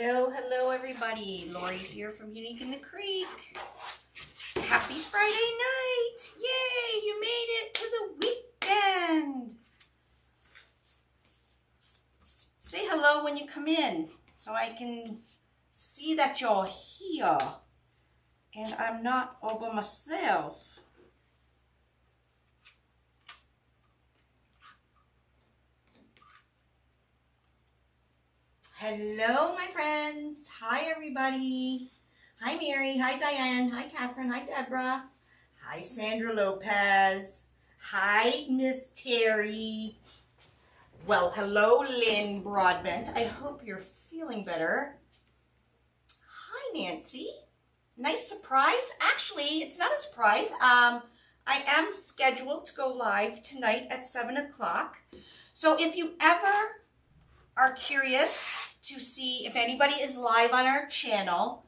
Hello everybody. Laurie here from Unique in the Creek. Happy Friday night. Yay, you made it to the weekend. Say hello when you come in so I can see that you're here and I'm not all by myself. Hello, my friends. Hi, everybody. Hi, Mary. Hi, Diane. Hi, Catherine. Hi, Deborah. Hi, Sandra Lopez. Hi, Miss Terry. Well, hello, Lynn Broadbent. I hope you're feeling better. Hi, Nancy. Nice surprise. Actually, it's not a surprise. I am scheduled to go live tonight at 7 o'clock. So if you ever are curious to see if anybody is live on our channel,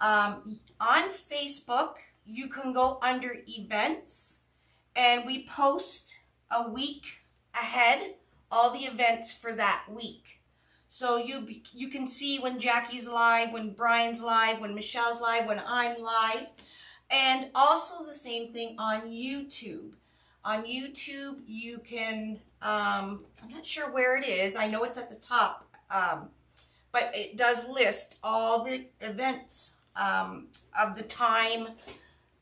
on Facebook, you can go under events and we post a week ahead all the events for that week. So you can see when Jackie's live, when Brian's live, when Michelle's live, when I'm live, and also the same thing on YouTube. On YouTube, you can, I'm not sure where it is. I know it's at the top, but it does list all the events of the time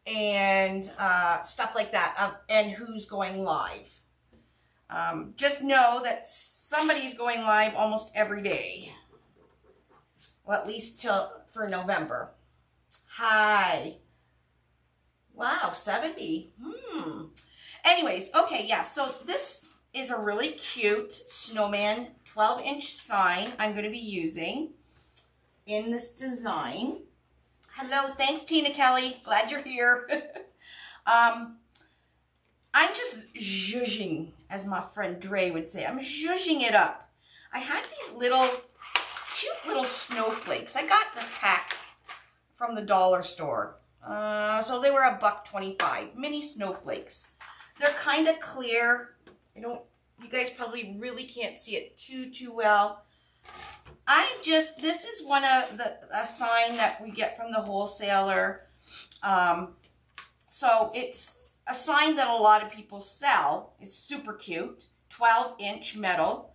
and stuff like that, and who's going live. Just know that somebody's going live almost every day. Well, at least for November. Hi. Wow, 70. Anyways, okay, yeah, so this is a really cute snowman 12-inch sign I'm going to be using in this design. Hello, thanks Tina Kelly, glad you're here. I'm just zhuzhing, as my friend Dre would say. I'm zhuzhing it up. I had these cute little snowflakes. I got this pack from the dollar store. So they were $1.25, mini snowflakes. They're kind of clear. You guys probably really can't see it too well. This is one of a sign that we get from the wholesaler. So it's a sign that a lot of people sell. It's super cute, 12-inch metal.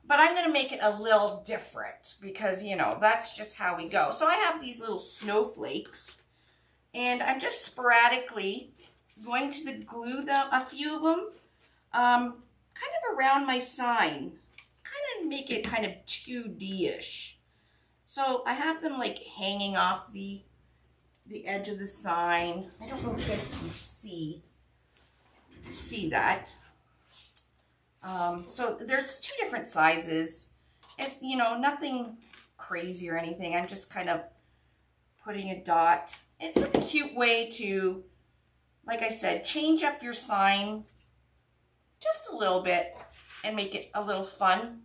But I'm going to make it a little different because, that's just how we go. So I have these little snowflakes and I'm just sporadically going to glue a few of them kind of around my sign, kind of make it kind of 2D-ish. So I have them like hanging off the edge of the sign. I don't know if you guys can see that. So there's two different sizes. It's, nothing crazy or anything. I'm just kind of putting a dot. It's a cute way to, like I said, change up your sign just a little bit and make it a little fun.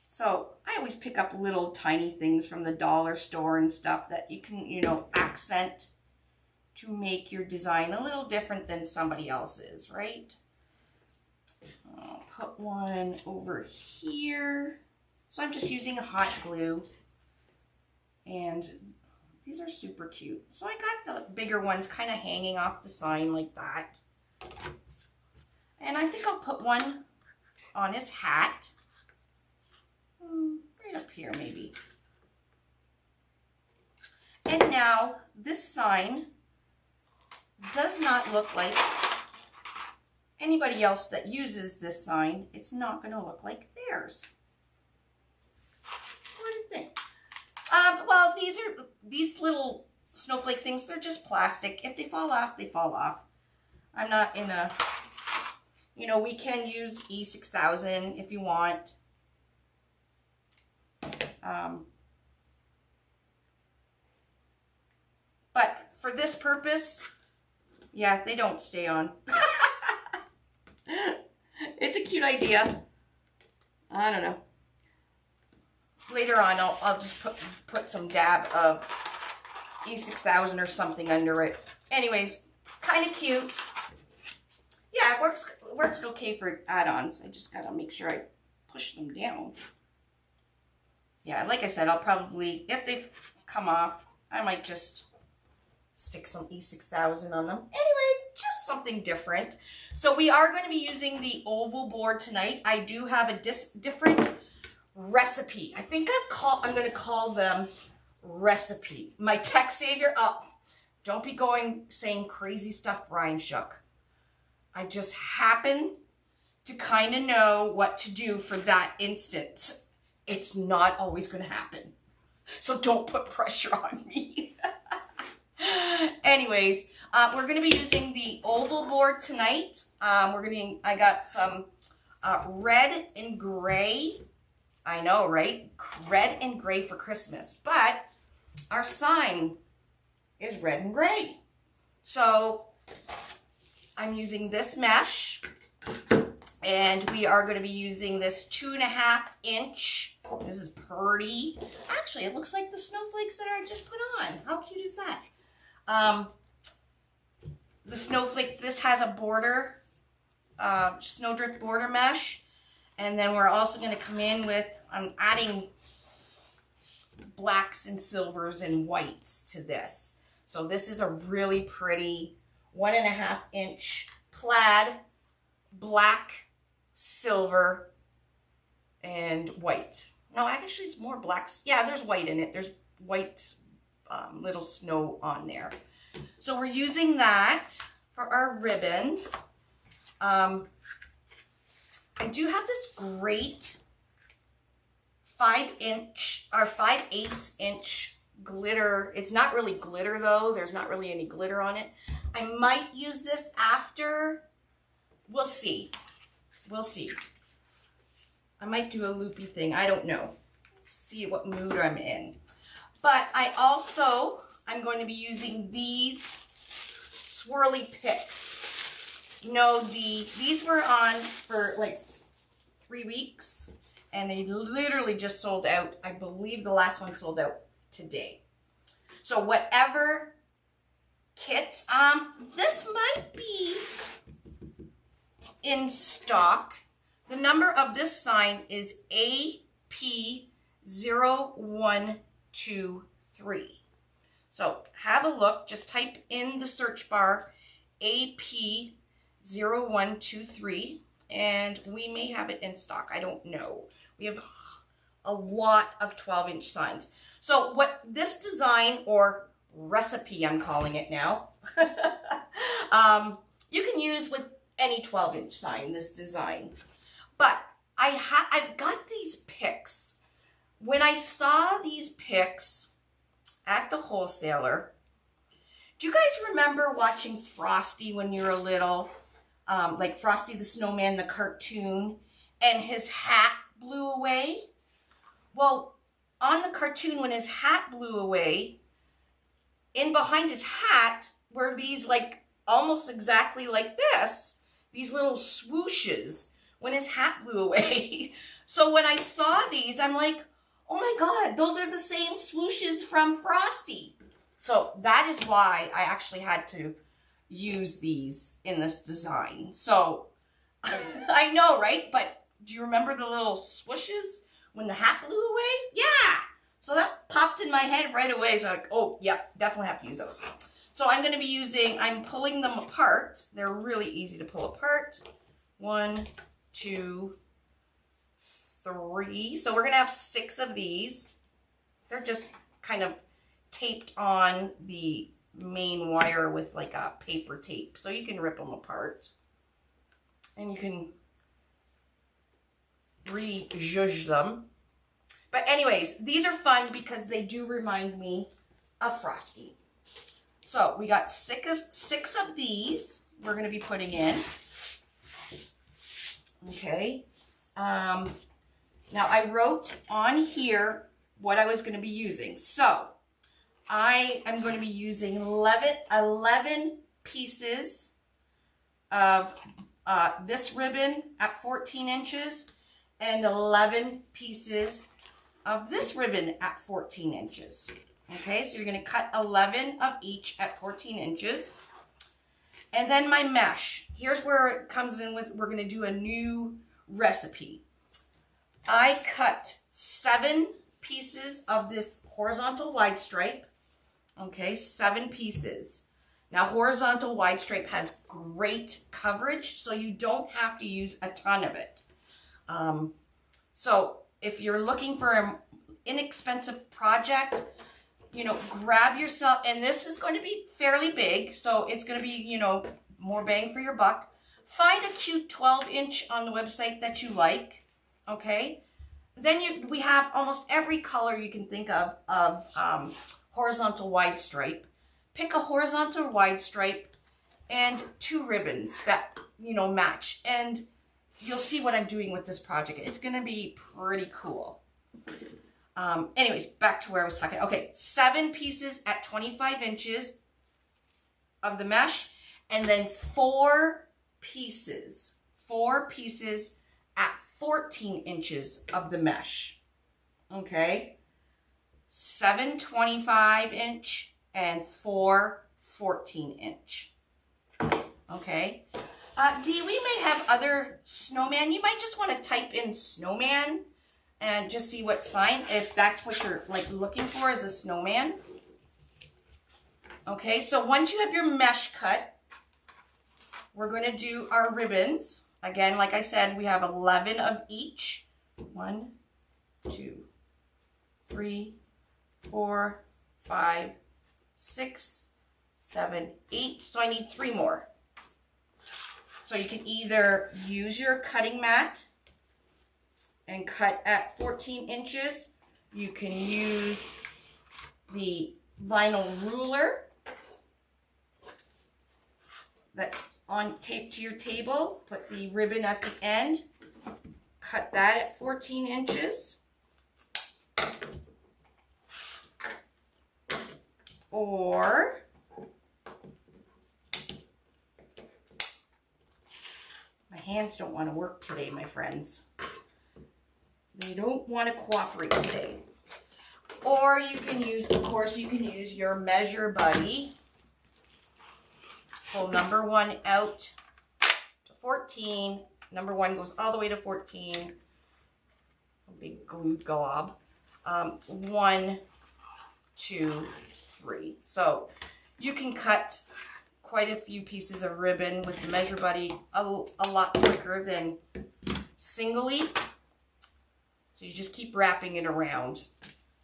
So I always pick up little tiny things from the dollar store and stuff that you can, accent to make your design a little different than somebody else's, right? I'll put one over here. So I'm just using hot glue, and these are super cute. So I got the bigger ones kind of hanging off the sign like that. And I think I'll put one on his hat. Right up here maybe. And now this sign does not look like anybody else that uses this sign. It's not going to look like theirs. What do you think? Well, these little snowflake things, they're just plastic. If they fall off, they fall off. I'm not in a, we can use E6000 if you want. But for this purpose, yeah, they don't stay on. It's a cute idea. I don't know. Later on, I'll just put some dab of E6000 or something under it. Anyways, kind of cute. Yeah, it works okay for add-ons. I just gotta make sure I push them down. Yeah, like I said, I'll probably, if they come off, I might just stick some E6000 on them. Anyways, just something different. So we are going to be using the oval board tonight. I do have a different recipe. I think I'm going to call them recipe. My tech savior, oh, don't be saying crazy stuff, Brian Shook. I just happen to kind of know what to do for that instance. It's not always going to happen. So don't put pressure on me. Anyways, we're going to be using the oval board tonight. I got some red and gray. I know, right? Red and gray for Christmas. But our sign is red and gray. So I'm using this mesh. And we are going to be using this 2.5 inch. This is pretty. Actually, it looks like the snowflakes that I just put on. How cute is that? The snowflake, this has a border, snowdrift border mesh. And then we're also going to come in with, I'm adding blacks and silvers and whites to this. So this is a really pretty 1.5 inch plaid, black, silver, and white. No, actually it's more blacks. Yeah, there's white in it. There's white little snow on there. So we're using that for our ribbons. I do have this great 5/8 inch glitter. It's not really glitter though. There's not really any glitter on it. I might use this after. We'll see. We'll see. I might do a loopy thing. I don't know. See what mood I'm in. But I'm going to be using these swirly picks. No, these were on for like 3 weeks. And they literally just sold out. I believe the last one sold out today. So whatever kits, this might be in stock. The number of this sign is AP0123. So have a look, just type in the search bar AP0123 and we may have it in stock. I don't know. We have a lot of 12-inch signs. So what this design or recipe, I'm calling it now, you can use with any 12-inch sign, this design. But I've got these picks. When I saw these picks at the wholesaler, do you guys remember watching Frosty when you were little? Like Frosty the Snowman, the cartoon, and his hat blew away? Well, on the cartoon, when his hat blew away, in behind his hat were these like almost exactly like this, these little swooshes when his hat blew away. So when I saw these, I'm like, oh my God, those are the same swooshes from Frosty. So that is why I actually had to use these in this design. So I know, right? But do you remember the little swooshes when the hat blew away? Yeah. So that popped in my head right away. So I'm like, oh yeah, definitely have to use those. So I'm going to be I'm pulling them apart. They're really easy to pull apart. 1, 2, 3. So we're going to have 6 of these. They're just kind of taped on the main wire with like a paper tape. So you can rip them apart. And you can re-zhuzh them. But anyways, these are fun because they do remind me of Frosty. So we got 6 of these we're going to be putting in. Okay. Now I wrote on here what I was going to be using. So I am going to be using 11 pieces of this ribbon at 14 inches and 11 pieces of this ribbon at 14 inches. Okay, so you're going to cut 11 of each at 14 inches. And then my mesh. Here's where it comes in with, we're going to do a new recipe. I cut 7 pieces of this horizontal wide stripe. Okay, 7 pieces. Now, horizontal wide stripe has great coverage, so you don't have to use a ton of it. So if you're looking for an inexpensive project, you know, grab yourself, and this is going to be fairly big, so it's going to be, you know, more bang for your buck. Find a cute 12-inch on the website that you like, okay? Then we have almost every color you can think of horizontal wide stripe. Pick a horizontal wide stripe and 2 ribbons that, you know, match. And you'll see what I'm doing with this project. It's going to be pretty cool. Anyways, back to where I was talking. Okay, 7 pieces at 25 inches of the mesh, and then 4 pieces at 14 inches of the mesh. Okay, 7 25-inch and 4 14-inch. Okay. Dee, we may have other snowman. You might just want to type in snowman and just see what sign, if that's what you're like looking for, is a snowman. Okay, so once you have your mesh cut, we're going to do our ribbons. Again, like I said, we have 11 of each. 1, 2, 3, 4, 5, 6, 7, 8. So I need 3 more. So you can either use your cutting mat and cut at 14 inches. You can use the vinyl ruler that's taped to your table. Put the ribbon at the end. Cut that at 14 inches. Or my hands don't want to work today, my friends. They don't want to cooperate today. Or you can use, of course, you can use your measure buddy. Pull number 1 out to 14. Number 1 goes all the way to 14. A big glue glob. 1, 2, 3. So you can cut quite a few pieces of ribbon with the measure buddy a lot quicker than singly. So you just keep wrapping it around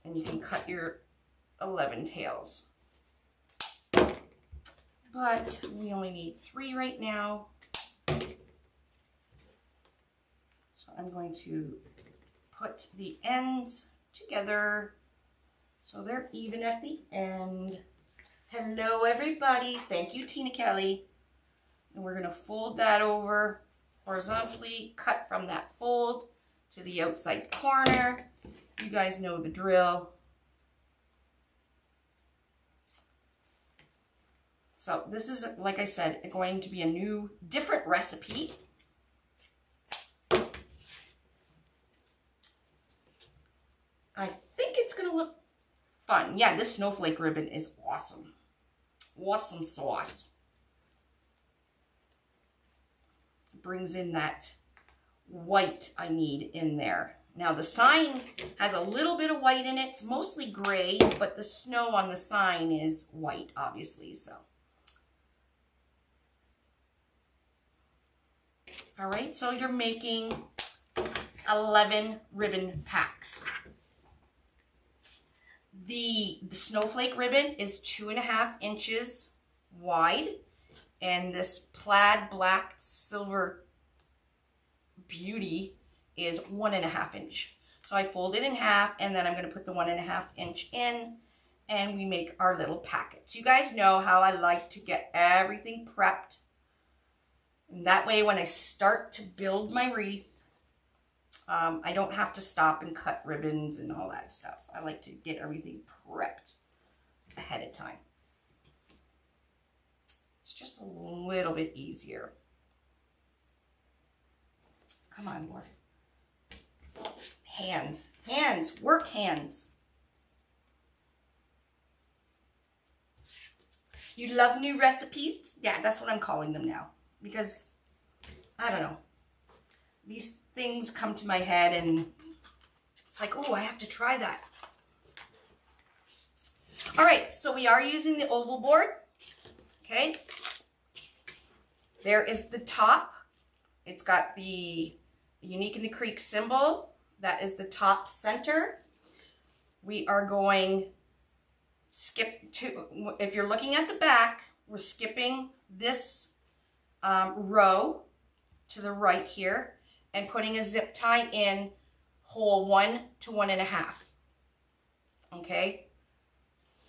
and you can cut your 11 tails. But we only need 3 right now. So I'm going to put the ends together so they're even at the end. Hello, everybody. Thank you, Tina Kelly. And we're going to fold that over horizontally, cut from that fold to the outside corner. You guys know the drill. So this is, like I said, going to be a new, different recipe. I think it's going to look fun. Yeah, this snowflake ribbon is awesome. Awesome sauce. Brings in that white I need in there. Now the sign has a little bit of white in it. It's mostly gray, but the snow on the sign is white, obviously, so. All right, so you're making 11 ribbon packs. The snowflake ribbon is 2.5 inches wide, and this plaid black silver beauty is 1.5 inch. So I fold it in half, and then I'm going to put the 1.5 inch in, and we make our little packets. You guys know how I like to get everything prepped. And that way, when I start to build my wreath, I don't have to stop and cut ribbons and all that stuff. I like to get everything prepped ahead of time. It's just a little bit easier. Come on, Laurie. Hands, hands, work hands. You love new recipes? Yeah, that's what I'm calling them now. Because, I don't know, these things come to my head and it's like, oh, I have to try that. All right, so we are using the oval board. Okay. There is the top. It's got the Unique in the Creek symbol. That is the top center. We are going skip to, if you're looking at the back, we're skipping this row to the right here and putting a zip tie in hole 1 to 1.5. Okay,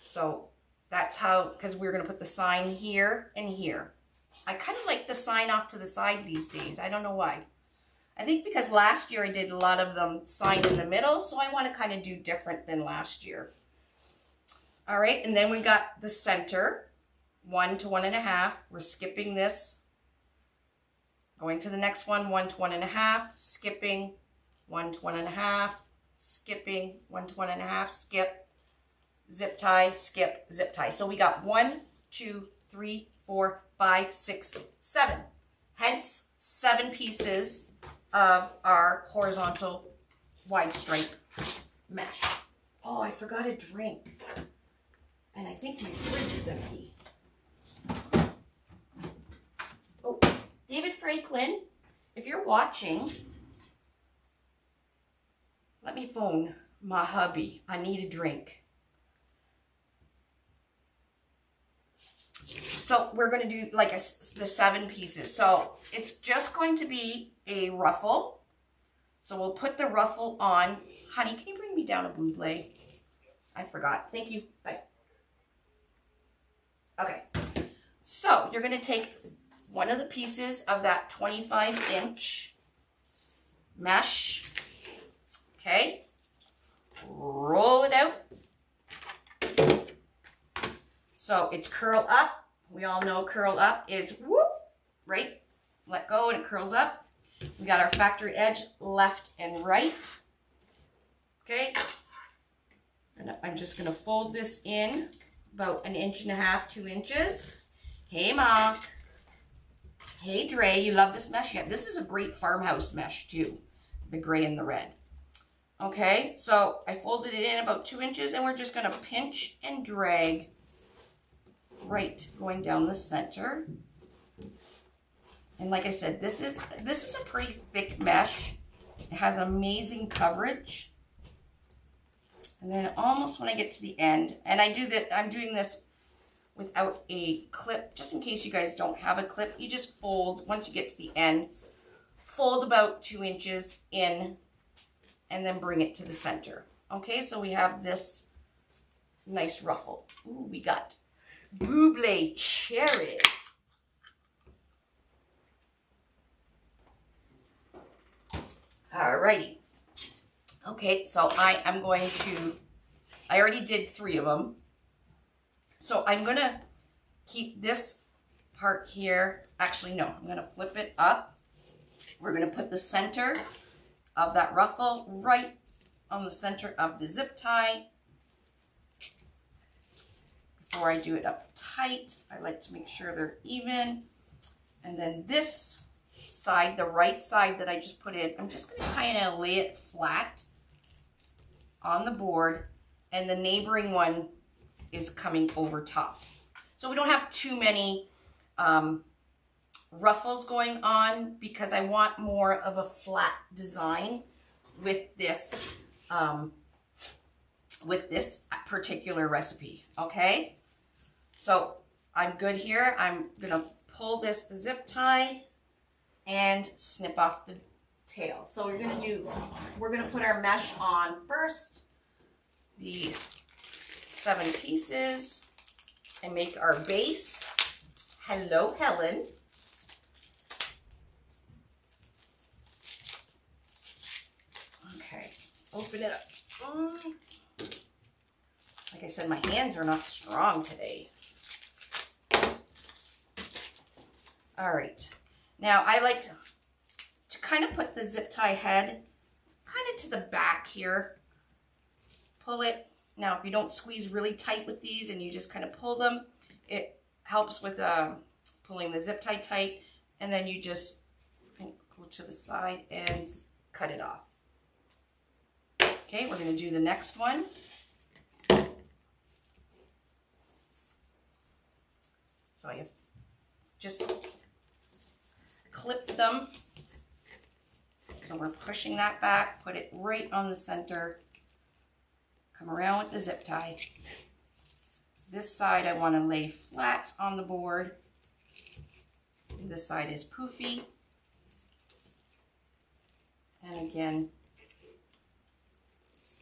so that's how, because we're going to put the sign here and here. I kind of like the sign off to the side these days. I don't know why. I think because last year I did a lot of them sign in the middle, so I want to kind of do different than last year. All right, and then we got the center, 1 to 1.5. We're skipping this. Going to the next one, 1 to 1.5, skipping, 1 to 1.5, skipping, 1 to 1.5, skip, zip tie, skip, zip tie. So we got 1, 2, 3, 4, 5, 6, 7. Hence, 7 pieces of our horizontal wide stripe mesh. Oh, I forgot a drink. And I think my fridge is empty. Oh, David Franklin, if you're watching, let me phone my hubby. I need a drink. So we're going to do like the 7 pieces. So it's just going to be a ruffle. So we'll put the ruffle on. Honey, can you bring me down a buble? I forgot. Thank you. Bye. Okay. So you're going to take one of the pieces of that 25-inch mesh. Okay. Roll it out. So it's curl up. We all know curl up is whoop, right? Let go and it curls up. We got our factory edge left and right. Okay. And I'm just going to fold this in about 1.5 inches, 2 inches. Hey, Mark. Hey, Dre. You love this mesh yet? This is a great farmhouse mesh too. The gray and the red. Okay. So I folded it in about 2 inches and we're just going to pinch and drag right going down the center. And like I said, this is a pretty thick mesh. It has amazing coverage. And then almost when I get to the end, and I'm doing this without a clip, just in case you guys don't have a clip, you just fold, once you get to the end, fold about 2 inches in and then bring it to the center. Okay, so we have this nice ruffle. Ooh, we got Buble cherry. Alrighty. Okay, so I already did 3 of them. So I'm going to keep this part here. Actually, no, I'm going to flip it up. We're going to put the center of that ruffle right on the center of the zip tie. Before I do it up tight, I like to make sure they're even. And then this side, the right side that I just put in, I'm just going to kind of lay it flat on the board, and the neighboring one is coming over top. So we don't have too many ruffles going on because I want more of a flat design with this particular recipe. Okay, so I'm good here. I'm gonna pull this zip tie and snip off the tail. So we're gonna put our mesh on first, the 7 pieces, and make our base. Hello, Helen. Okay, open it up. Like I said, my hands are not strong today. All right. Now I like to kind of put the zip tie head kind of to the back here. Pull it. Now, if you don't squeeze really tight with these and you just kind of pull them, it helps with pulling the zip tie tight. And then you just go to the side and cut it off. Okay, we're going to do the next one. So I have just clipped them. So we're pushing that back, put it right on the center. Come around with the zip tie. This side I want to lay flat on the board. This side is poofy. And again,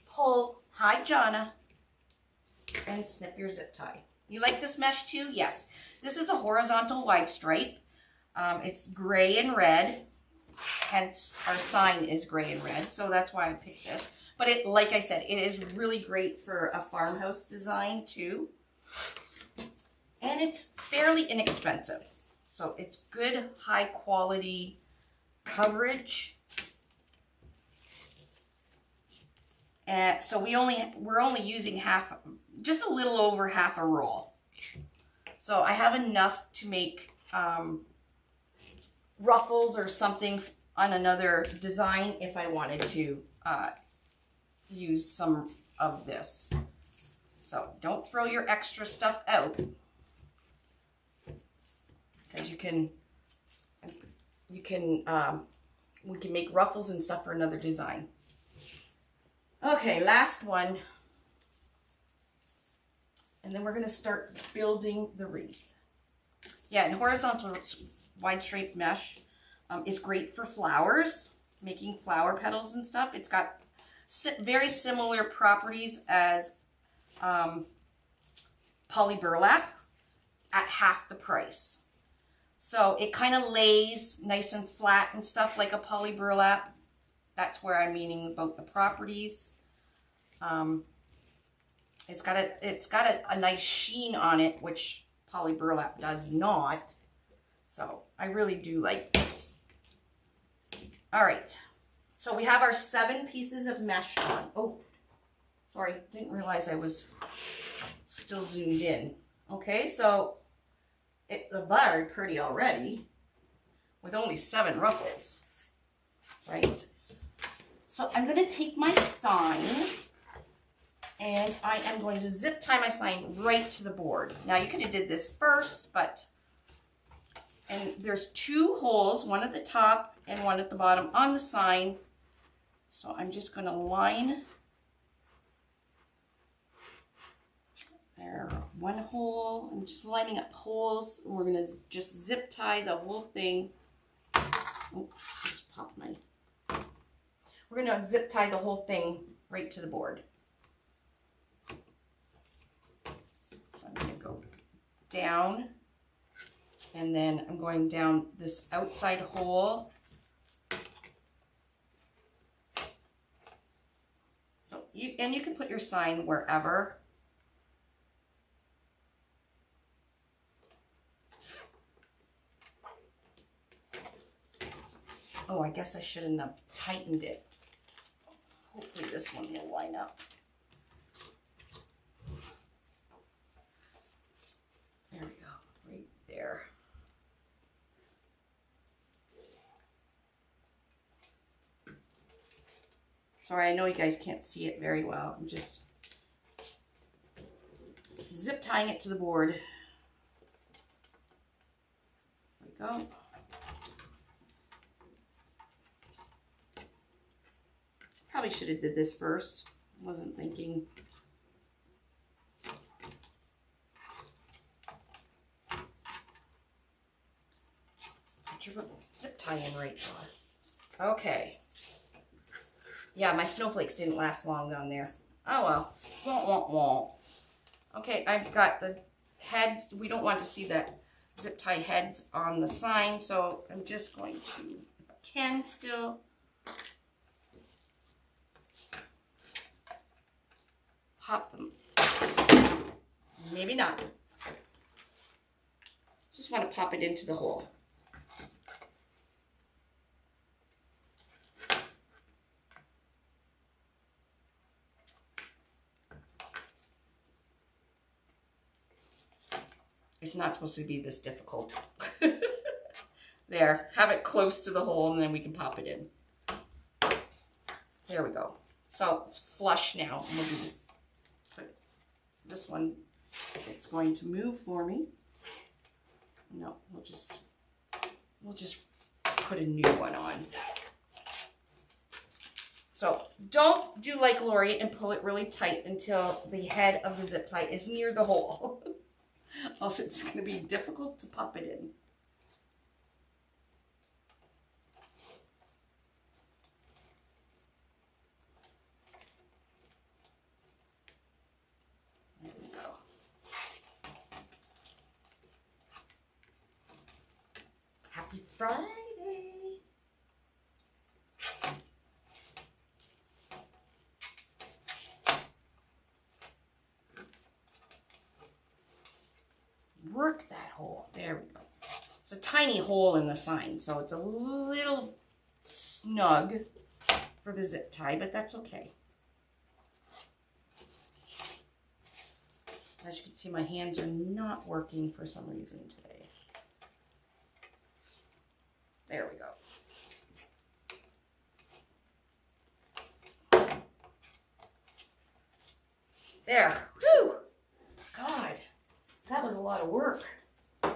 pull, hi Jonna, and snip your zip tie. You like this mesh too? Yes. This is a horizontal wide stripe. It's gray and red, hence our sign is gray and red, so that's why I picked this. But it, like I said, it is really great for a farmhouse design too. And it's fairly inexpensive. So it's good, high quality coverage. And so we're only using just a little over half a roll. So I have enough to make ruffles or something on another design if I wanted to use some of this. So don't throw your extra stuff out, because we can make ruffles and stuff for another design. Okay, last one. And then we're going to start building the wreath. Yeah, and horizontal wide stripe mesh is great for flowers, making flower petals and stuff. It's got very similar properties as poly burlap at half the price. So it kind of lays nice and flat and stuff like a poly burlap. That's where I'm meaning about the properties. It's got a nice sheen on it, which poly burlap does not. So I really do like this. All right. So we have our 7 pieces of mesh on. Oh, sorry, didn't realize I was still zoomed in. Okay, so it's very pretty already with only 7 ruffles, right? So I'm going to take my sign and I am going to zip tie my sign right to the board. Now you could have did this first, and there's 2 holes, one at the top and one at the bottom on the sign. So I'm just going to line there, 1 hole. I'm just lining up holes, and we're going to just zip tie the whole thing. Oh, I just popped my. We're going to zip tie the whole thing right to the board. So I'm going to go down, and then I'm going down this outside hole. So you can put your sign wherever. Oh, I guess I shouldn't have tightened it. Hopefully this one will line up. There we go, right there. Sorry, I know you guys can't see it very well. I'm just zip tying it to the board. There we go. Probably should have did this first. Wasn't thinking. Put your zip tie in right now. Okay. Yeah, my snowflakes didn't last long down there. Oh well. Won't, won't, won't. Okay, I've got the heads. We don't want to see that zip tie heads on the sign, so I'm just going to, if I can still, pop them. Maybe not. Just want to pop it into the hole. It's not supposed to be this difficult. There, have it close to the hole and then we can pop it in. There we go. So it's flush now. We'll do this. Put this one, it's going to move for me. No, we'll just put a new one on. So don't do like Laurie and pull it really tight until the head of the zip tie is near the hole. Else it's going to be difficult to pop it in. There we go. Happy Friday. Work that hole. There we go. It's a tiny hole in the sign, so it's a little snug for the zip tie, but that's okay. As you can see, my hands are not working for some reason today. There we go. There. Whew! God. That was a lot of work. I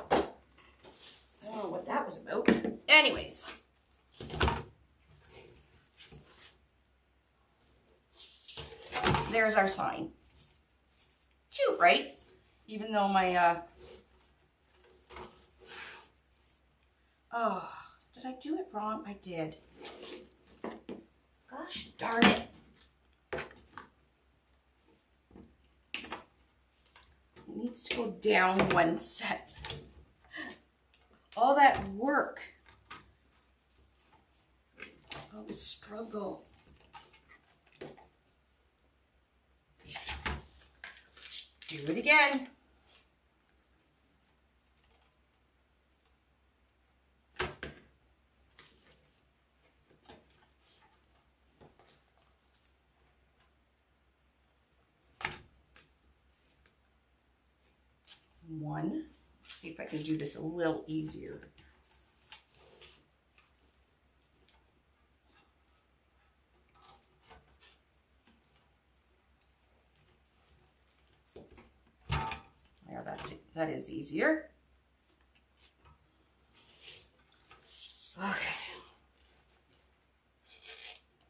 don't know what that was about. Anyways. There's our sign. Cute, right? Even though my, oh, did I do it wrong? I did. Gosh darn it. It needs to go down one set. All that work. Oh, the struggle. Do it again. One. Let's see if I can do this a little easier. There, that's it. That is easier. Okay.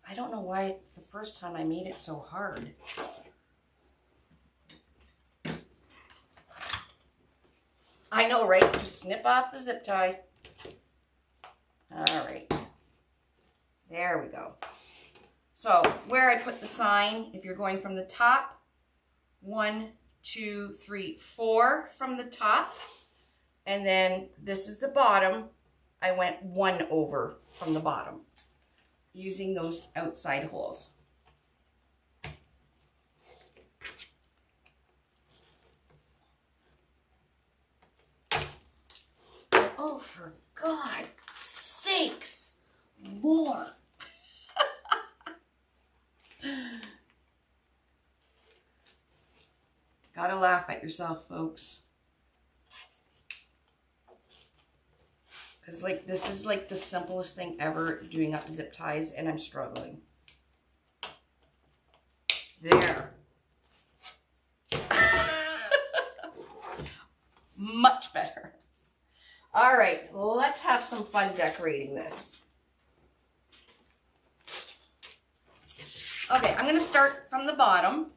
I don't know why the first time I made it so hard. I know, right? Just snip off the zip tie. All right. There we go. So where I put the sign, if you're going from the top, 1, 2, 3, 4 from the top, and then this is the bottom. I went 1 over from the bottom using those outside holes. Oh, for God's sakes, more. Gotta laugh at yourself, folks. Because like this is like the simplest thing ever, doing up zip ties, and I'm struggling. There. Much better. All right, let's have some fun decorating this. Okay, I'm going to start from the bottom.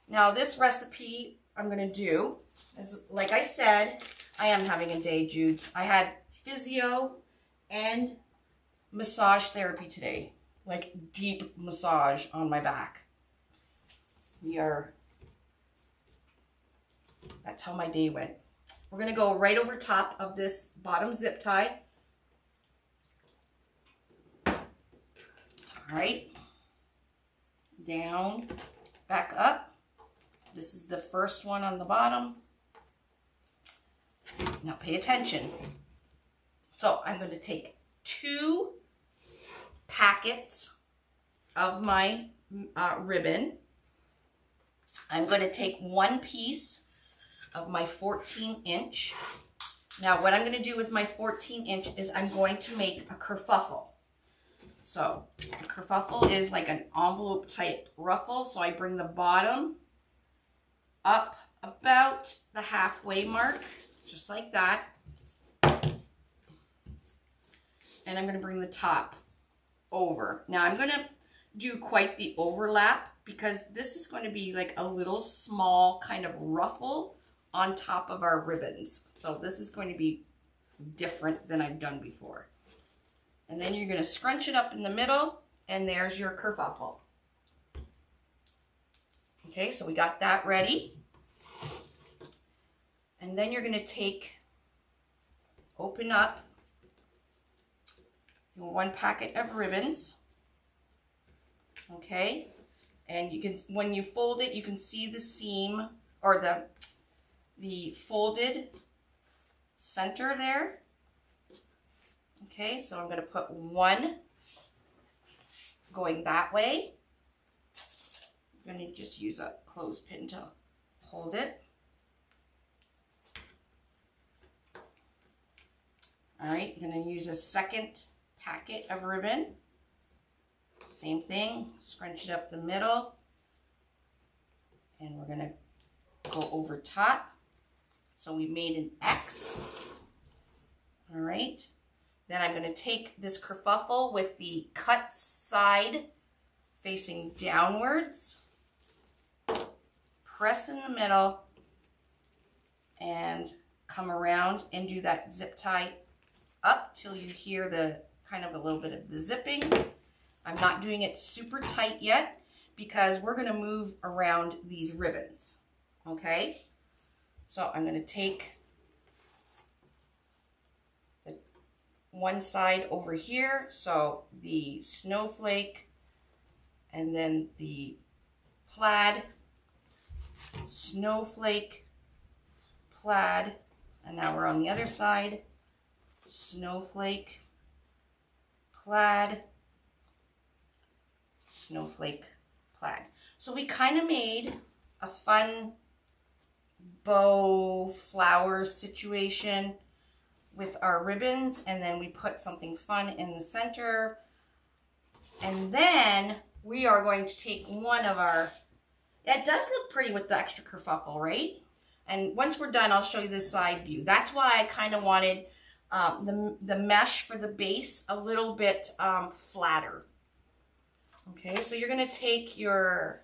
Now this recipe I'm going to do is, like I said, I am having a day, Judes. I had physio and massage therapy today, like deep massage on my back. That's how my day went. We're going to go right over top of this bottom zip tie. All right. Down, back up. This is the first one on the bottom. Now pay attention. So I'm going to take 2 packets of my ribbon. I'm going to take 1 piece of my 14-inch. Now what I'm going to do with my 14-inch is I'm going to make a kerfuffle. So a kerfuffle is like an envelope type ruffle. So I bring the bottom up about the halfway mark, just like that. and I'm going to bring the top over. Now I'm going to do quite the overlap because this is going to be like a little small kind of ruffle on top of our ribbons. So this is going to be different than I've done before. And then you're going to scrunch it up in the middle, and there's your kerfuffle. Okay, so we got that ready. And then you're going to open up one packet of ribbons. Okay, and you can, when you fold it, you can see the seam or the folded center there. Okay, so I'm going to put one going that way. I'm going to just use a clothespin to hold it. All right, I'm going to use a second packet of ribbon. Same thing, scrunch it up the middle. And we're going to go over top. So we made an X. All right. Then I'm going to take this kerfuffle with the cut side facing downwards, press in the middle, and come around and do that zip tie up till you hear the kind of a little bit of the zipping. I'm not doing it super tight yet because we're going to move around these ribbons. Okay, so I'm going to take the one side over here, so the snowflake, and then the plaid, snowflake, plaid, and now we're on the other side, snowflake, plaid, snowflake, plaid. So we kind of made a fun bow flower situation with our ribbons, and then we put something fun in the center. And then we are going to take one of our, it does look pretty with the extra kerfuffle, right? And once we're done, I'll show you this side view. That's why I kind of wanted the mesh for the base a little bit flatter. Okay, so you're going to take your,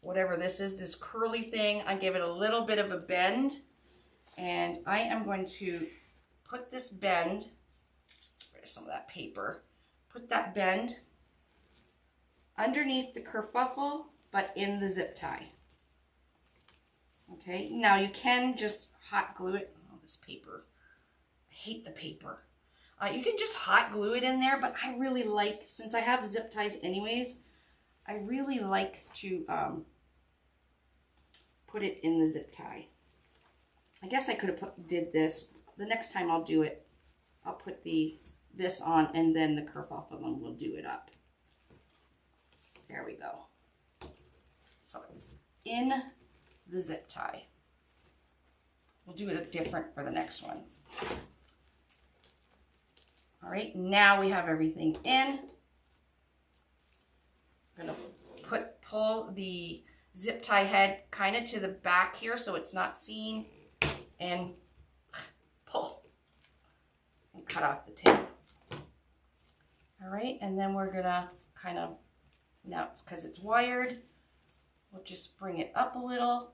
whatever this is, this curly thing. I give it a little bit of a bend, and I am going to put this bend, where's some of that paper, put that bend underneath the kerfuffle, but in the zip tie. Okay, now you can just hot glue it. Oh, this paper, I hate the paper. You can just hot glue it in there, but I really like, since I have zip ties anyways, I really like to put it in the zip tie. I guess I could have did this. The next time I'll do it, I'll put this on and then the kerfuffle and we'll do it up. There we go. So it's in the zip tie. We'll do it different for the next one. All right, now we have everything in. I'm gonna pull the zip tie head kind of to the back here so it's not seen, and pull and cut off the tail. All right, and then we're gonna kind of, now because it's wired, we'll just bring it up a little.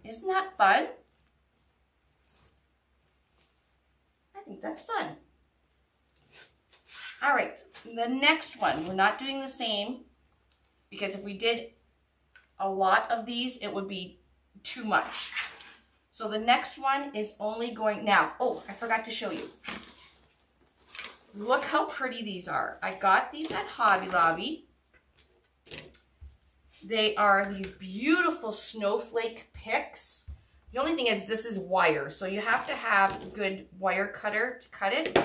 Isn't that fun? I think that's fun. All right, the next one, we're not doing the same because if we did a lot of these, it would be too much. So the next one is only going, now, oh, I forgot to show you. Look how pretty these are. I got these at Hobby Lobby. They are these beautiful snowflake picks. The only thing is this is wire, so you have to have a good wire cutter to cut it.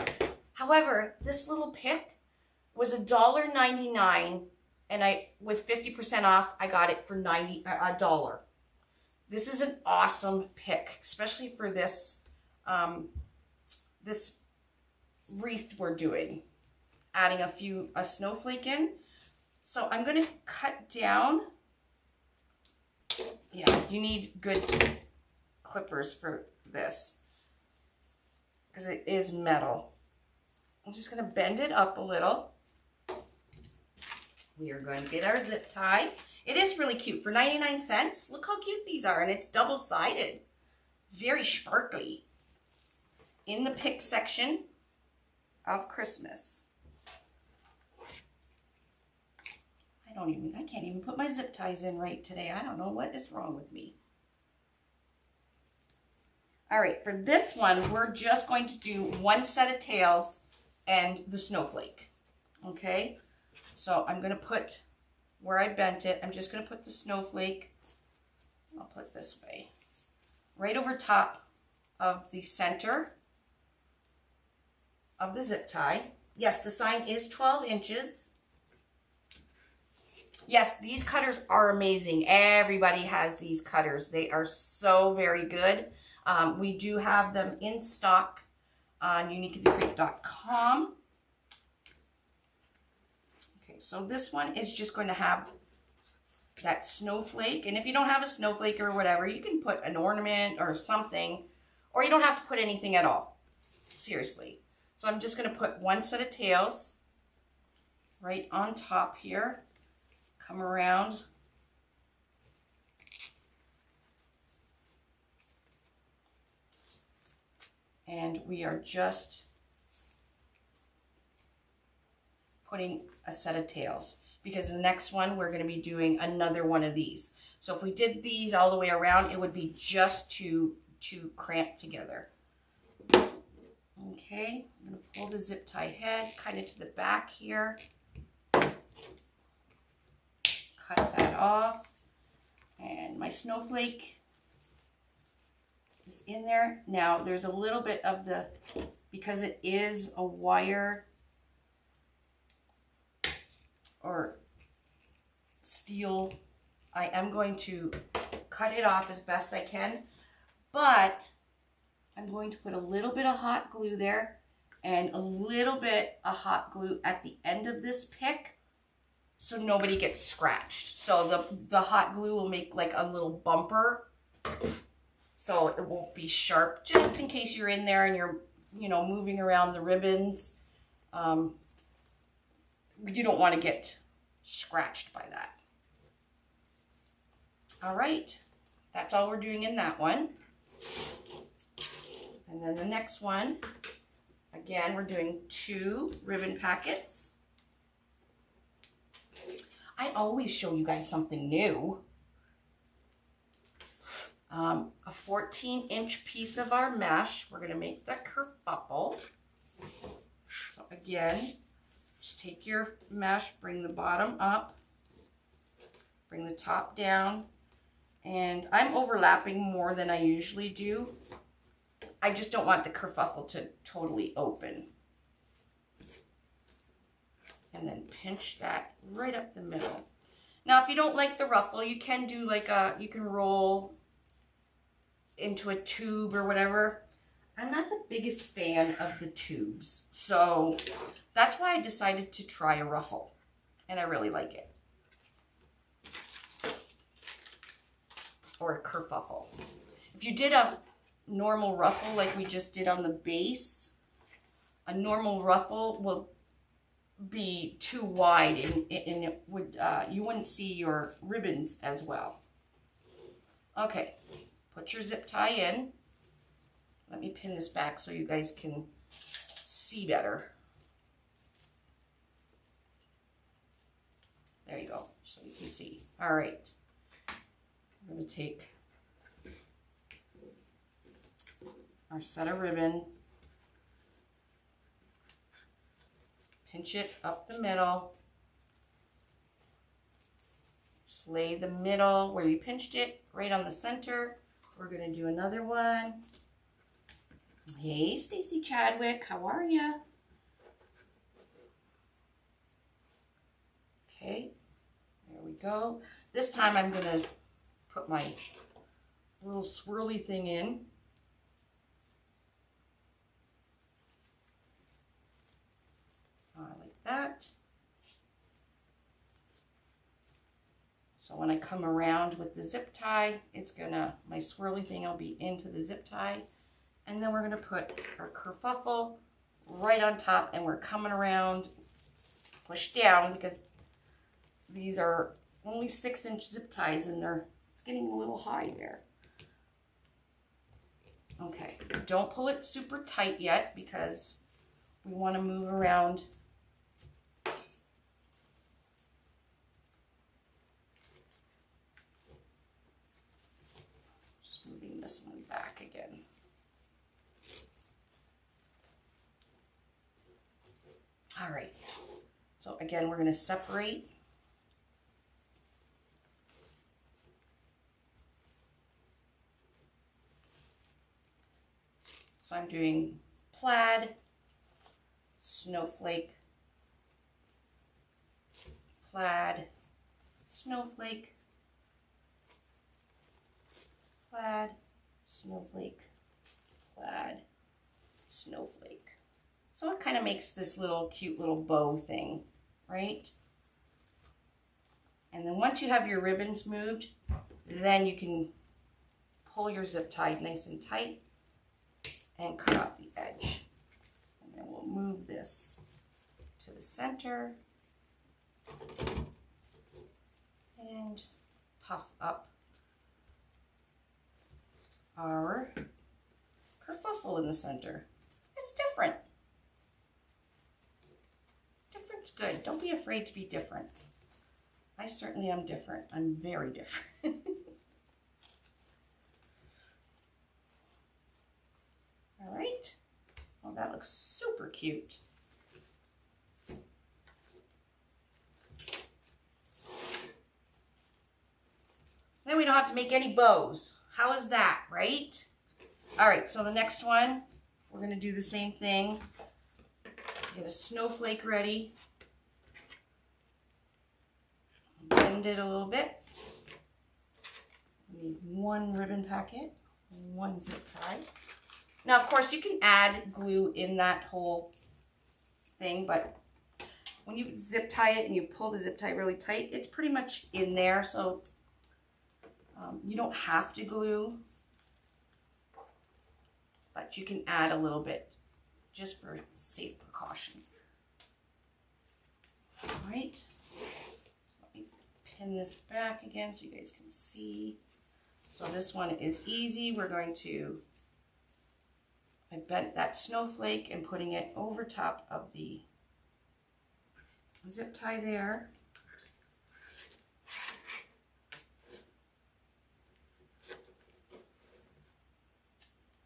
However, this little pick was $1.99, and with 50% off, I got it for $1. This is an awesome pick, especially for this this wreath we're doing, adding a snowflake in. So I'm going to cut down. Yeah, you need good clippers for this, because it is metal. I'm just going to bend it up a little. We are going to get our zip tie. It is really cute for 99 cents. Look how cute these are, and it's double-sided. Very sparkly. In the pick section of Christmas. I can't even put my zip ties in right today. I don't know what is wrong with me. All right, for this one, we're just going to do one set of tails and the snowflake. Okay, so I'm going to put where I bent it, I'm just going to put the snowflake, I'll put it this way, right over top of the center of the zip tie. Yes, the sign is 12 inches. Yes, these cutters are amazing. Everybody has these cutters. They are so very good. We do have them in stock on uniqueascreate.com. Okay, so this one is just going to have that snowflake. And if you don't have a snowflake or whatever, you can put an ornament or something, or you don't have to put anything at all. Seriously. So I'm just going to put one set of tails right on top here. Come around. And we are just putting a set of tails, because the next one we're going to be doing another one of these. So if we did these all the way around, it would be just too cramped together. Okay, I'm going to pull the zip tie head kind of to the back here. Cut that off, and my snowflake is in there. Now there's a little bit of the, because it is a wire or steel, I am going to cut it off as best I can, but I'm going to put a little bit of hot glue there and a little bit of hot glue at the end of this pick, so nobody gets scratched. So the hot glue will make like a little bumper, so it won't be sharp, just in case you're in there and you're, you know, moving around the ribbons. You don't want to get scratched by that. All right, that's all we're doing in that one. And then the next one, again, we're doing 2 ribbon packets. I always show you guys something new. A 14-inch piece of our mesh. We're going to make the kerfuffle. So again, just take your mesh, bring the bottom up, bring the top down, and I'm overlapping more than I usually do. I just don't want the kerfuffle to totally open. And then pinch that right up the middle. Now, if you don't like the ruffle, you can do like you can roll into a tube or whatever. I'm not the biggest fan of the tubes, so that's why I decided to try a ruffle, and I really like it. Or a kerfuffle. If you did a normal ruffle like we just did on the base, a normal ruffle will be too wide, and it would you wouldn't see your ribbons as well. Okay, put your zip tie in. Let me pin this back so you guys can see better. There you go, so you can see. All right, I'm going to take our set of ribbon, pinch it up the middle, just lay the middle where you pinched it right on the center. We're going to do another one. Hey, Stacy Chadwick, how are ya? Okay, there we go. This time I'm going to put my little swirly thing in. Like that. So when I come around with the zip tie, it's gonna, my swirly thing will be into the zip tie, And then we're going to put our kerfuffle right on top, and we're coming around, push down, because these are only 6-inch zip ties and it's getting a little high there. Okay, don't pull it super tight yet because we want to move around. Just moving this one back again. All right, so again, we're going to separate. So I'm doing plaid, snowflake, plaid, snowflake, plaid, snowflake, plaid, snowflake. So it kind of makes this little cute little bow thing, right? And then once you have your ribbons moved, then you can pull your zip tie nice and tight and cut off the edge. And then we'll move this to the center and puff up our kerfuffle in the center. It's different. Different's good. Don't be afraid to be different. I certainly am different. I'm very different. All right. Well, that looks super cute. Then we don't have to make any bows. How is that, right? All right, so the next one, we're going to do the same thing. Get a snowflake ready. Bend it a little bit. We need one ribbon packet, one zip tie. Now, of course, you can add glue in that whole thing, but when you zip tie it and you pull the zip tie really tight, it's pretty much in there, so you don't have to glue, but you can add a little bit just for safe precaution. All right, so let me pin this back again so you guys can see. So this one is easy. We're going to, I bent that snowflake and putting it over top of the zip tie there.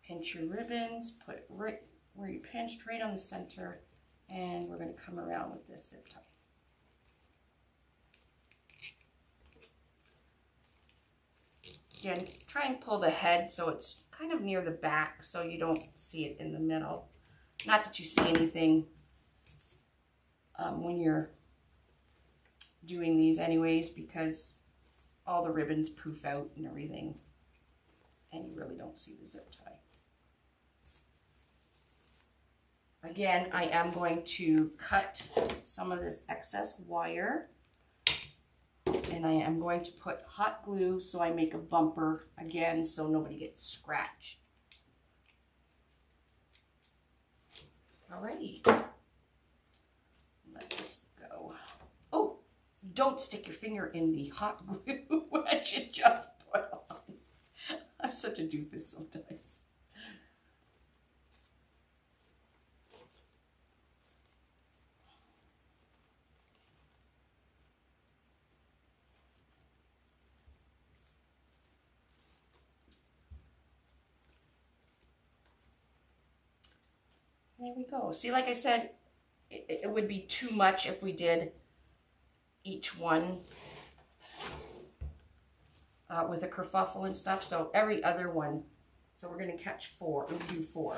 Pinch your ribbons, put it right where you pinched, right on the center, and we're going to come around with this zip tie. Again, try and pull the head so it's kind of near the back so you don't see it in the middle. Not that you see anything when you're doing these anyways, because all the ribbons poof out and everything, and you really don't see the zip tie. Again, I am going to cut some of this excess wire, and I am going to put hot glue so I make a bumper again so nobody gets scratched. Alrighty, let this go. Oh, don't stick your finger in the hot glue that you just put on. I'm such a doofus sometimes. There we go. See, like I said, it would be too much if we did each one with a kerfuffle and stuff. So every other one. So we're going to catch 4. We'll do 4.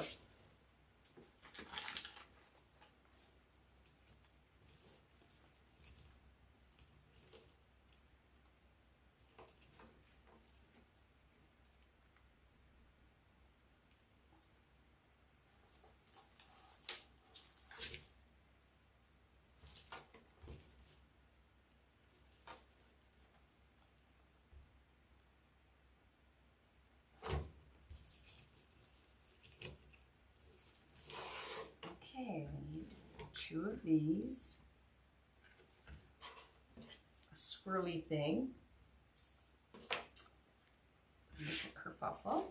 2 of these, a swirly thing, make a kerfuffle.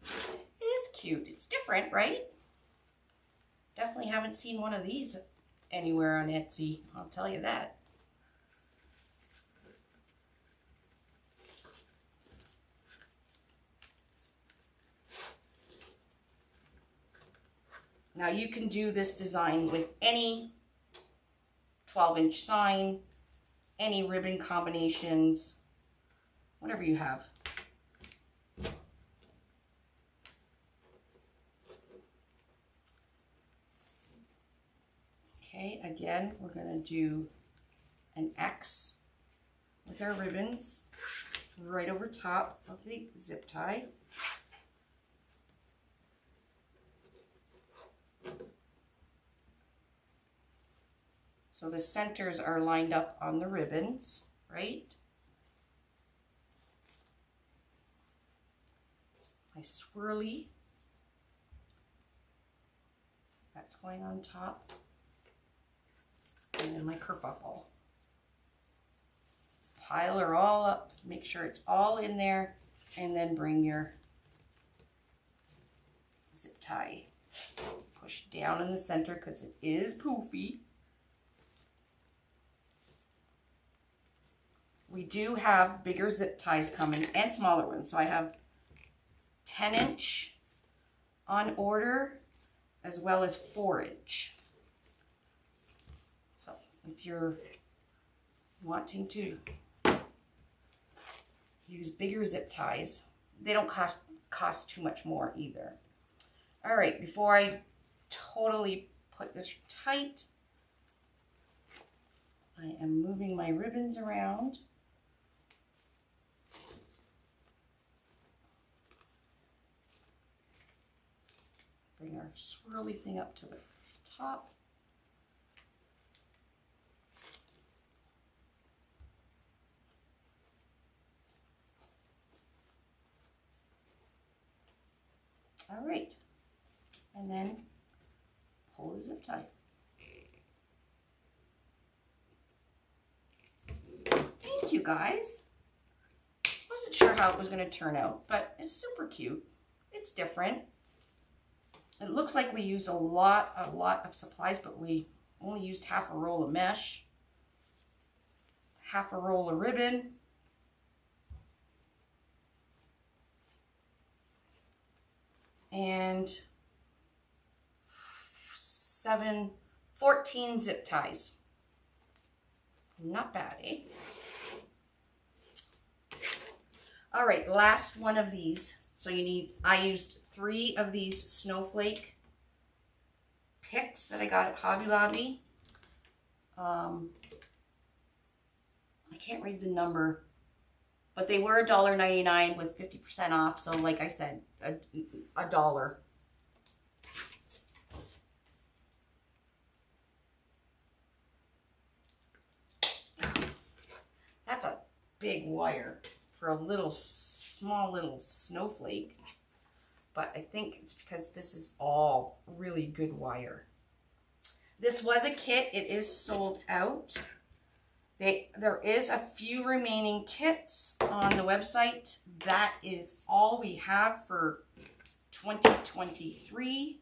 It is cute. It's different, right? Definitely haven't seen one of these anywhere on Etsy, I'll tell you that. Now you can do this design with any 12-inch sign, any ribbon combinations, whatever you have. Okay, again, we're going to do an X with our ribbons right over top of the zip tie. So the centers are lined up on the ribbons, right? My swirly, that's going on top. And then my kerfuffle. Pile her all up, make sure it's all in there, and then bring your zip tie. Push down in the center because it is poofy. We do have bigger zip ties coming and smaller ones. So I have 10-inch on order as well as 4-inch. So if you're wanting to use bigger zip ties, they don't cost too much more either. All right, before I totally put this tight, I am moving my ribbons around. Bring our swirly thing up to the top. All right, and then pull the zip tie. Thank you guys. Wasn't sure how it was going to turn out, but it's super cute. It's different. It looks like we used a lot of supplies, but we only used half a roll of mesh, half a roll of ribbon, and 14 zip ties. Not bad, eh? All right, last one of these. So I used 3 of these snowflake picks that I got at Hobby Lobby. I can't read the number, but they were $1.99 with 50% off. So like I said, a dollar. That's a big wire for a small little snowflake. But I think it's because this is all really good wire. This was a kit. It is sold out. There is a few remaining kits on the website. That is all we have for 2023.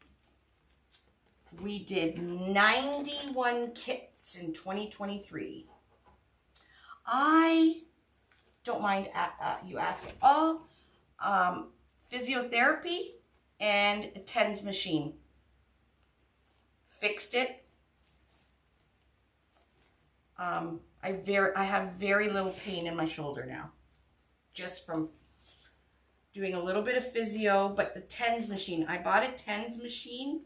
We did 91 kits in 2023. I don't mind you asking. All physiotherapy and a TENS machine. Fixed it. I have very little pain in my shoulder now, just from doing a little bit of physio. But the TENS machine, I bought a TENS machine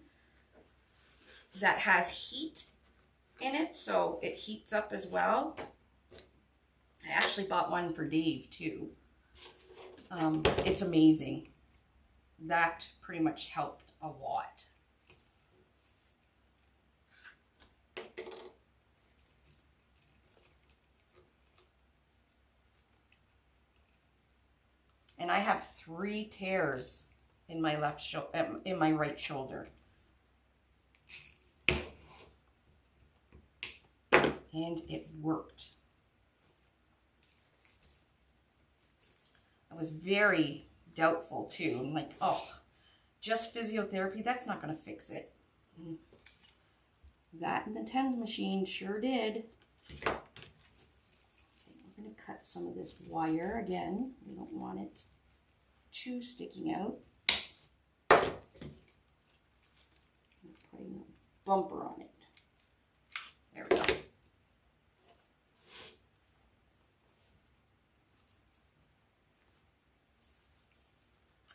that has heat in it, so it heats up as well. I actually bought one for Dave too. It's amazing. That pretty much helped a lot. And I have 3 tears in my right shoulder. and it worked. I was very doubtful too. I'm like, oh, just physiotherapy, that's not going to fix it. That and the TENS machine sure did. Okay, we're going to cut some of this wire again. We don't want it too sticking out. I'm putting a bumper on it. There we go.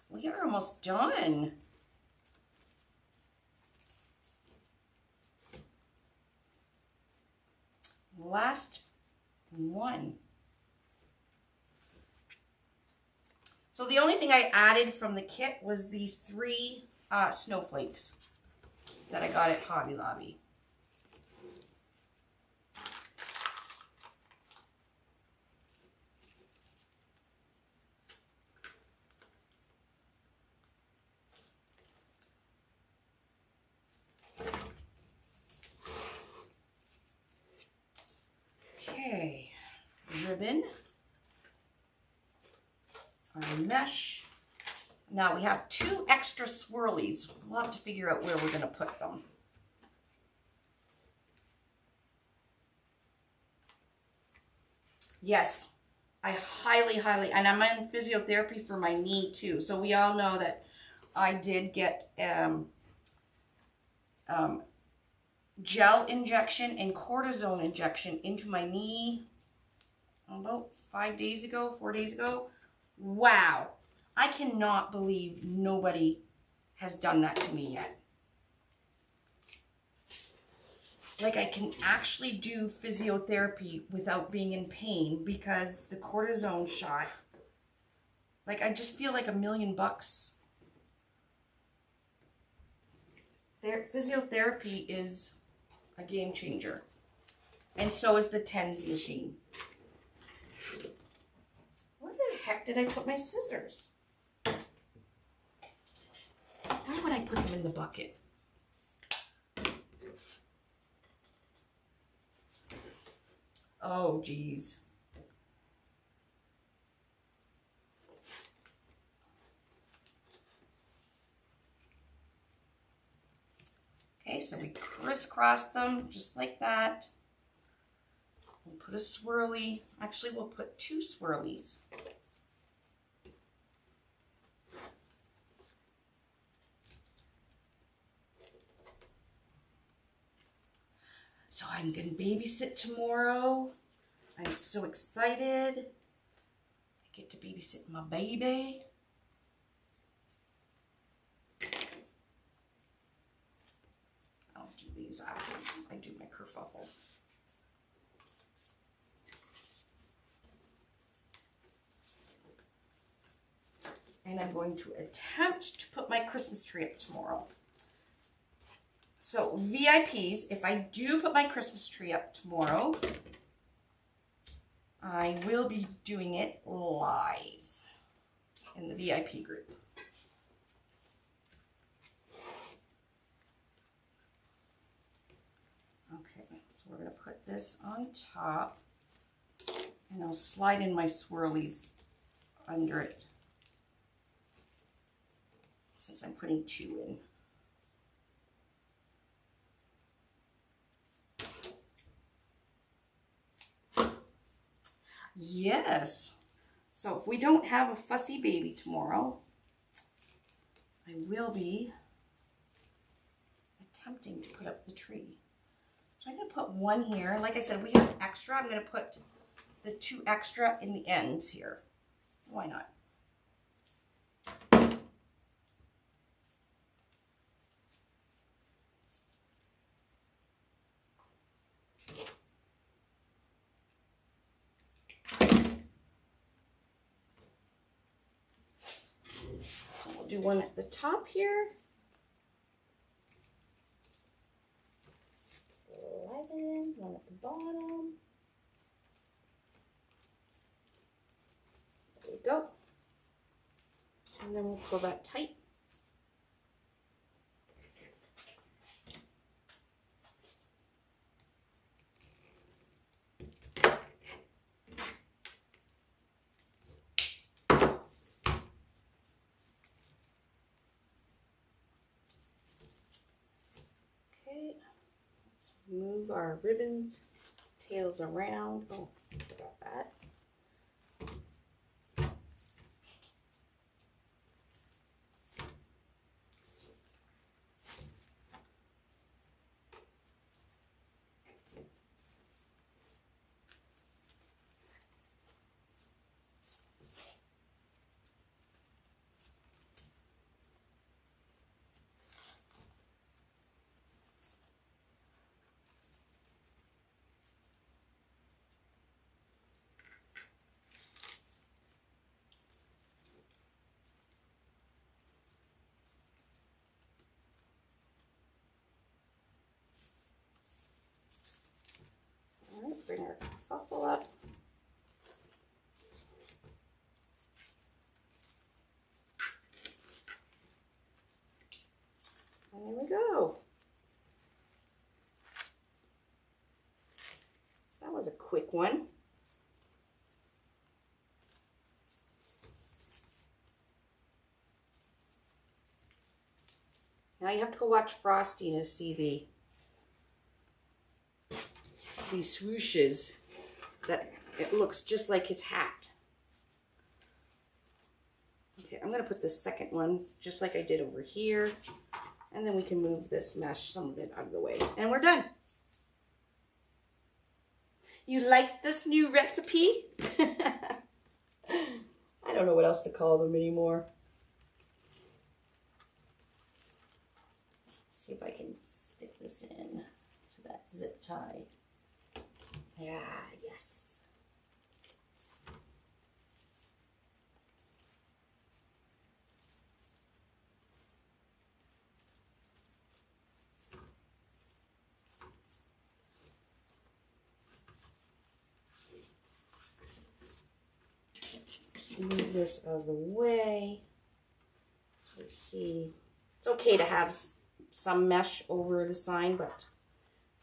We are almost done. Last one. So the only thing I added from the kit was these 3 snowflakes that I got at Hobby Lobby. Okay, ribbon, our mesh. Now we have 2 extra swirlies. We'll have to figure out where we're going to put them. Yes, I highly, and I'm in physiotherapy for my knee too. So we all know that I did get gel injection and cortisone injection into my knee about 4 days ago. Wow. I cannot believe nobody has done that to me yet. Like, I can actually do physiotherapy without being in pain because the cortisone shot, like, I just feel like $1,000,000. Physiotherapy is a game changer. And so is the TENS machine. Where the heck did I put my scissors? Why would I put them in the bucket? Oh, geez. Okay, so we crisscross them just like that. We'll put a swirly. Actually, we'll put 2 swirlies. So I'm going to babysit tomorrow. I'm so excited. I get to babysit my baby. I'll do these after I do my kerfuffle. And I'm going to attempt to put my Christmas tree up tomorrow. So VIPs, if I do put my Christmas tree up tomorrow, I will be doing it live in the VIP group. Okay, so we're going to put this on top, and I'll slide in my swirlies under it, since I'm putting 2 in. Yes. So if we don't have a fussy baby tomorrow, I will be attempting to put up the tree. So I'm going to put 1 here. Like I said, we have extra. I'm going to put the 2 extra in the ends here. Why not? Do one at the top here. Slide it in, one at the bottom. There we go. And then we'll pull that tight. Move our ribbon tails around. Oh, forgot that. All right, bring our fuffle up. And there we go. That was a quick one. Now you have to go watch Frosty to see these swooshes that it looks just like his hat. Okay, I'm gonna put the second one just like I did over here, and then we can move this mesh, some of it, out of the way, and we're done. You like this new recipe? I don't know what else to call them anymore. Let's see if I can stick this in to that zip tie. Yeah, yes. Just move this out of the way. Let's see. It's okay to have some mesh over the sign, but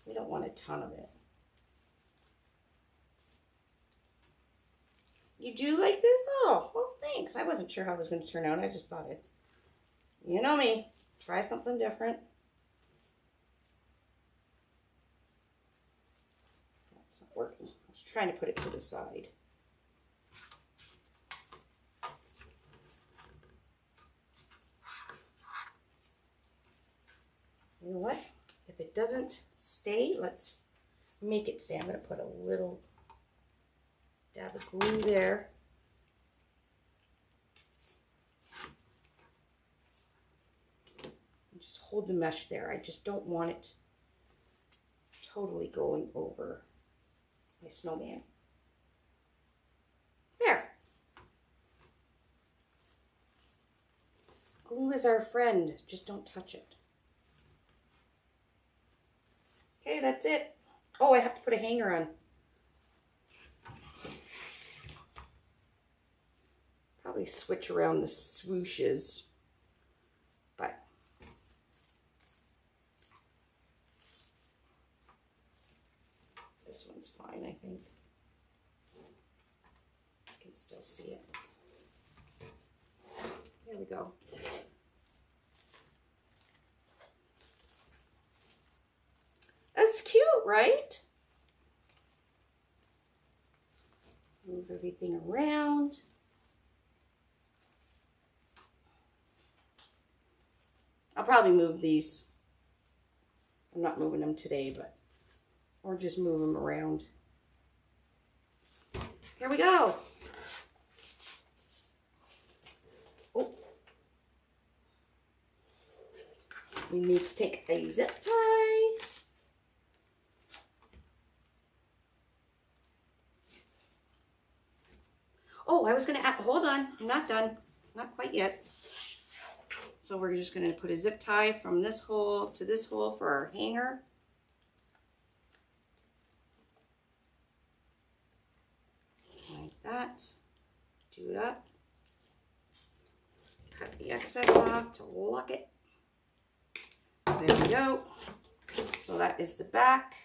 we don't want a ton of it. You do like this? Oh, well, thanks. I wasn't sure how it was going to turn out. I just thought it, you know me, try something different. That's not working. I was trying to put it to the side. You know what? If it doesn't stay, let's make it stay. I'm going to put a little dab of glue there. And just hold the mesh there. I just don't want it totally going over my snowman. There. Glue is our friend. Just don't touch it. Okay, that's it. Oh, I have to put a hanger on. Probably switch around the swooshes, but this one's fine, I think. I can still see it. There we go. That's cute, right? Move everything around. I'll probably move these. I'm not moving them today, but or just move them around. Here we go. Oh. We need to take a zip tie. Oh, I was going to add, hold on, I'm not done. Not quite yet. So we're just going to put a zip tie from this hole to this hole for our hanger. Like that. Do it up. Cut the excess off to lock it. There we go. So that is the back.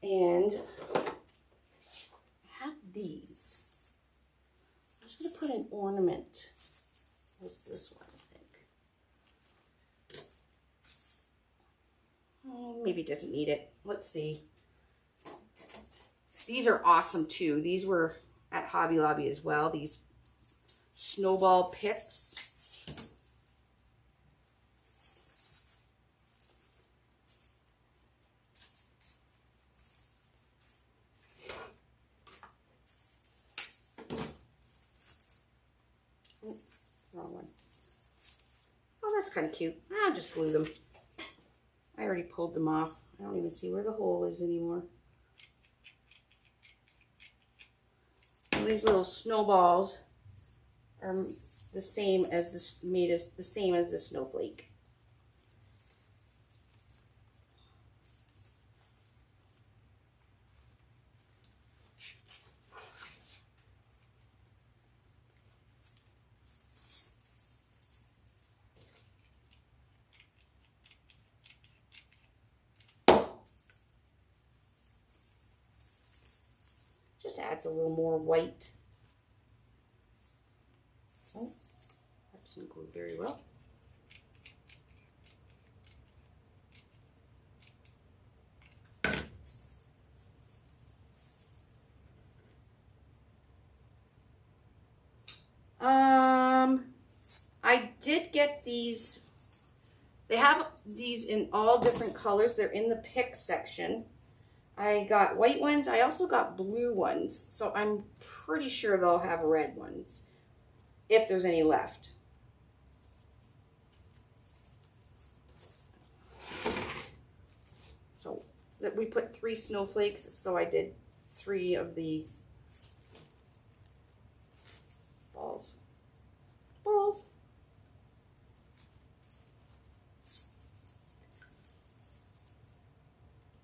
And I have these. I'm just going to put an ornament with this one, I think. maybe it doesn't need it. Let's see. These are awesome too. These were at Hobby Lobby as well. These snowball picks. Oh, wrong one. Oh, that's kind of cute. I'll just glue them. I already pulled them off. I don't even see where the hole is anymore. And these little snowballs are the same as the same as the snowflake. Just adds a little more white. Oh, that doesn't glue very well. I did get these. They have these in all different colors. They're in the pick section. I got white ones. I also got blue ones. So I'm pretty sure they'll have red ones, if there's any left. So that we put 3 snowflakes, so I did 3 of the balls.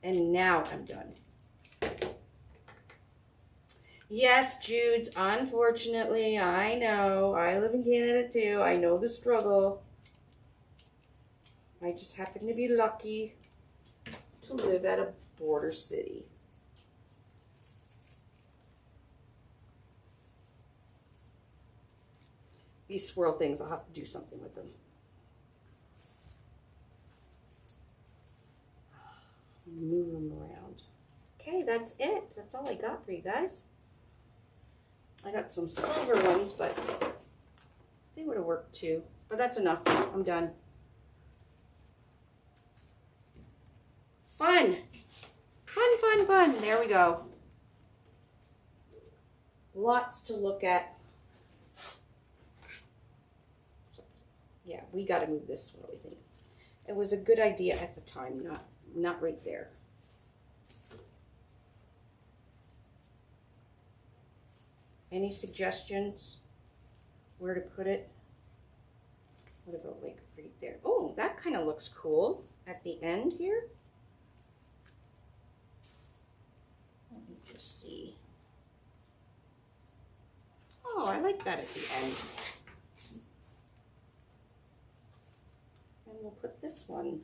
And now I'm done. Yes, Judes, unfortunately, I know. I live in Canada too. I know the struggle. I just happen to be lucky to live at a border city. These swirl things, I'll have to do something with them. Move them around. Okay, that's it. That's all I got for you guys. I got some silver ones, but they would have worked too. But that's enough. I'm done. Fun. Fun, fun, fun. There we go. Lots to look at. Yeah, we got to move this swirly thing. It was a good idea at the time, not right there. Any suggestions where to put it? What about like right there? Oh, that kind of looks cool at the end here. Let me just see. Oh, I like that at the end. And we'll put this one.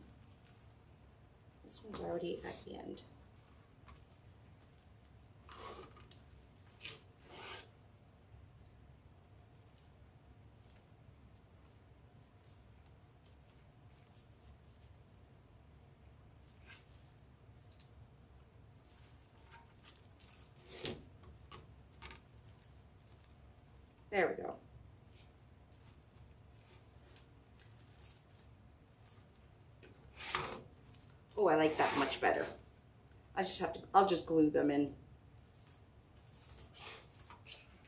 This one's already at the end. There we go. Oh, I like that much better. I'll just glue them in.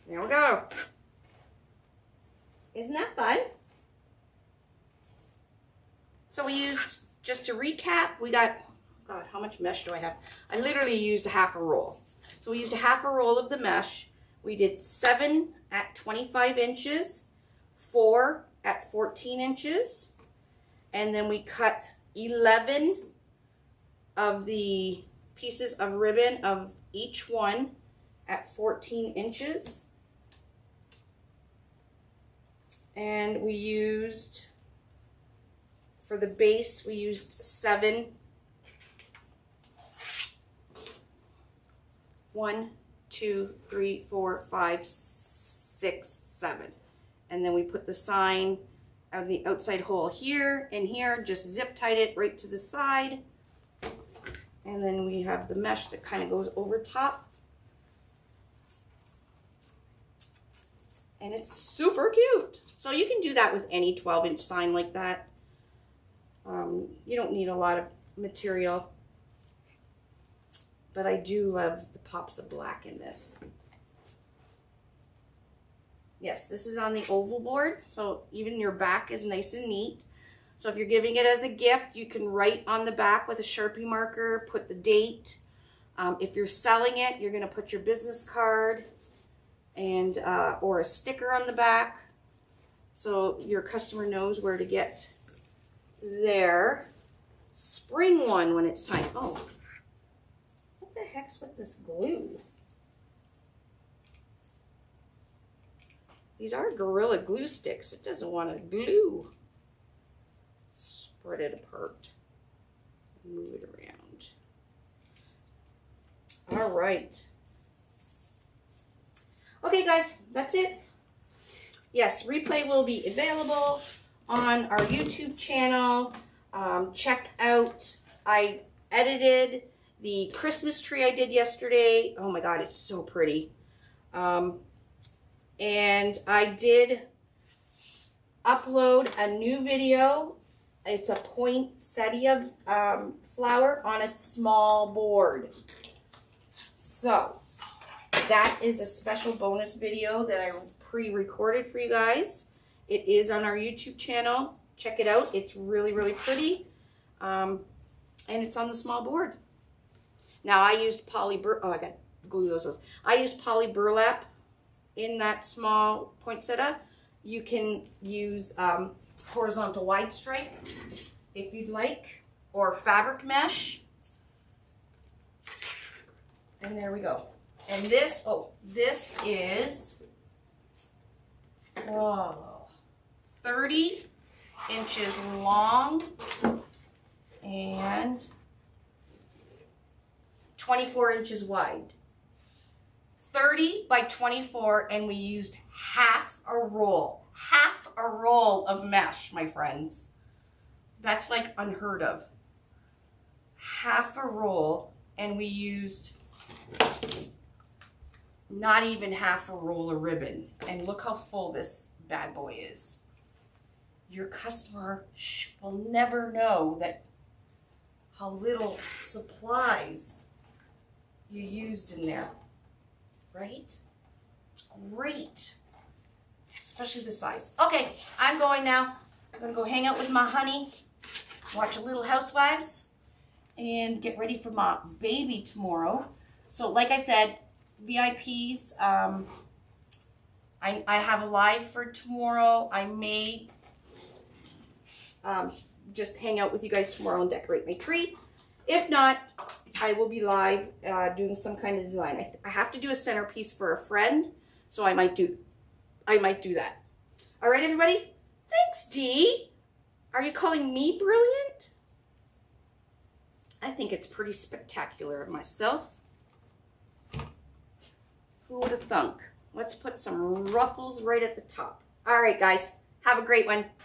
There we go. Isn't that fun? So we used, just to recap, we got, God, how much mesh do I have? I literally used a half a roll. So we used a half a roll of the mesh. We did 7 at 25 inches, 4 at 14 inches, and then we cut 11 of the pieces of ribbon of each one at 14 inches. And we used, for the base, we used 7. 1, 2, 3, 4, 5, 6, 7. And then we put the sign of the outside hole here and here, just zip tied it right to the side. And then we have the mesh that kind of goes over top. And it's super cute. So you can do that with any 12-inch sign like that. You don't need a lot of material. But I do love the pops of black in this. Yes, this is on the oval board, so even your back is nice and neat. So if you're giving it as a gift, you can write on the back with a Sharpie marker, put the date. If you're selling it, you're going to put your business card and or a sticker on the back, so your customer knows where to get their spring one when it's time. Oh, what the heck's with this glue? These are Gorilla Glue sticks. It doesn't want to glue. Spread it apart. Move it around. All right. Okay, guys, that's it. Yes, replay will be available on our YouTube channel. Check out, I edited the Christmas tree I did yesterday. Oh my God, it's so pretty. And I did upload a new video. It's a poinsettia flower on a small board. So that is a special bonus video that I pre-recorded for you guys. It is on our YouTube channel. Check it out. It's really, really pretty. And it's on the small board. Now I used I got to glue those. I used poly burlap in that small poinsettia. You can use horizontal wide stripe if you'd like, or fabric mesh. And there we go. And this, this is 30 inches long and 24 inches wide. 30 by 24, and we used half a roll of mesh, my friends. That's like unheard of. Half a roll, and we used not even half a roll of ribbon. And look how full this bad boy is. Your customer will never know that how little supplies you used in there. Right? It's great. Especially the size. Okay, I'm going now. I'm going to go hang out with my honey, watch a little Housewives, and get ready for my baby tomorrow. So like I said, VIPs, I have a live for tomorrow. I may just hang out with you guys tomorrow and decorate my tree. If not, I will be live doing some kind of design. I have to do a centerpiece for a friend, so I might do that. All right, everybody? Thanks, Dee. Are you calling me brilliant? I think it's pretty spectacular myself. Who would have thunk? Let's put some ruffles right at the top. All right, guys. Have a great one.